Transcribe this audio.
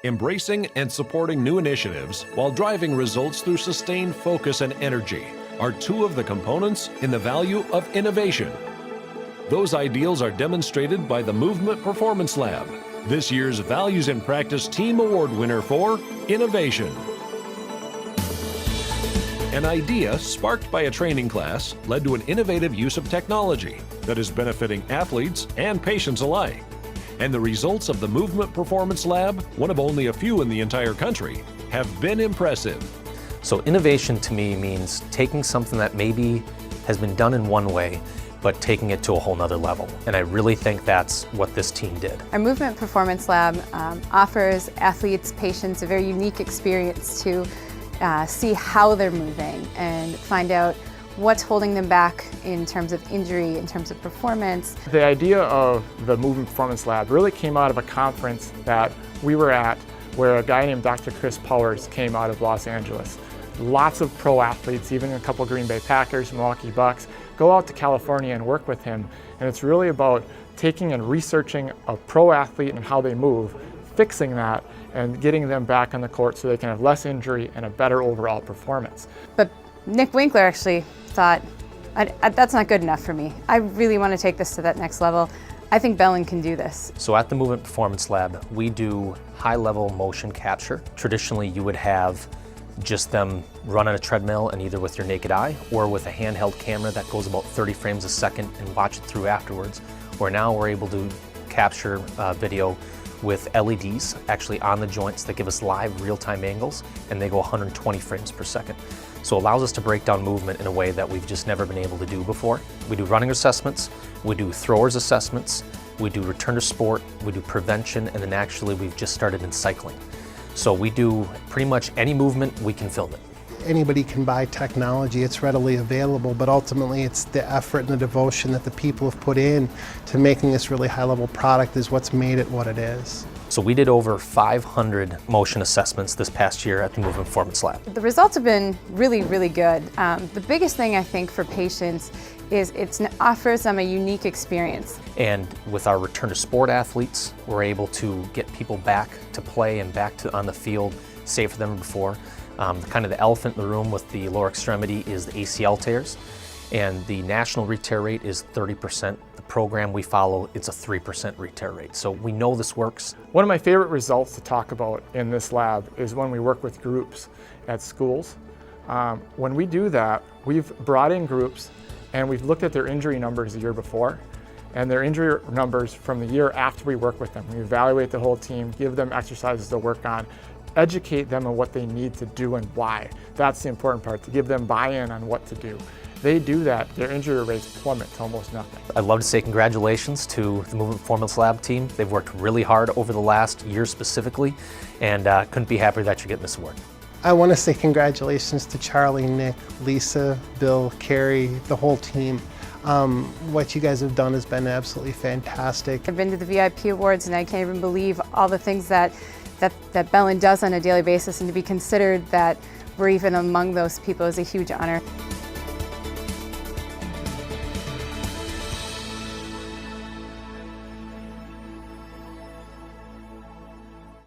Embracing and supporting new initiatives while driving results through sustained focus and energy are two of the components in the value of innovation. Those ideals are demonstrated by the Movement Performance Lab, this year's Values in Practice Team Award winner for innovation. An idea sparked by a training class led to an innovative use of technology that is benefiting athletes and patients alike. And the results of the Movement Performance Lab, one of only a few in the entire country, have been impressive. So innovation to me means taking something that maybe has been done in one way, but taking it to a whole nother level. And I really think that's what this team did. Our Movement Performance Lab offers athletes, patients a very unique experience to see how they're moving and find out what's holding them back in terms of injury, in terms of performance. The idea of the Movement Performance Lab really came out of a conference that we were at where a guy named Dr. Chris Powers came out of Los Angeles. Lots of pro athletes, even a couple Green Bay Packers, Milwaukee Bucks, go out to California and work with him. And it's really about taking and researching a pro athlete and how they move, fixing that, and getting them back on the court so they can have less injury and a better overall performance. But Nick Winkler actually thought, that's not good enough for me. I really want to take this to that next level. I think Bellin can do this. So at the Movement Performance Lab, we do high-level motion capture. Traditionally, you would have just them run on a treadmill and either with your naked eye or with a handheld camera that goes about 30 frames a second and watch it through afterwards. Where now we're able to capture video with LEDs actually on the joints that give us live real-time angles, and they go 120 frames per second. So it allows us to break down movement in a way that we've just never been able to do before. We do running assessments, we do throwers assessments, we do return to sport, we do prevention, and then actually we've just started in cycling. So we do pretty much any movement, we can film it. Anybody can buy technology, it's readily available, but ultimately it's the effort and the devotion that the people have put in to making this really high-level product is what's made it what it is. So we did over 500 motion assessments this past year at the Movement Performance Lab. The results have been really, really good. The biggest thing I think for patients is it offers them a unique experience. And with our return to sport athletes, we're able to get people back to play and back to on the field safer than before. Kind of the elephant in the room with the lower extremity is the ACL tears, and the national re-tear rate is 30%. The program we follow, it's a 3% re-tear rate. So we know this works. One of my favorite results to talk about in this lab is when we work with groups at schools. When we do that, we've brought in groups and we've looked at their injury numbers the year before and their injury numbers from the year after we work with them. We evaluate the whole team, give them exercises to work on, educate them on what they need to do and why. That's the important part, to give them buy-in on what to do. They do that, their injury rates plummet to almost nothing. I'd love to say congratulations to the Movement Performance Lab team. They've worked really hard over the last year specifically, and couldn't be happier that you're getting this award. I want to say congratulations to Charlie, Nick, Lisa, Bill, Carrie, the whole team. What you guys have done has been absolutely fantastic. I've been to the VIP Awards and I can't even believe all the things that Bellin does on a daily basis, and to be considered that we're even among those people is a huge honor.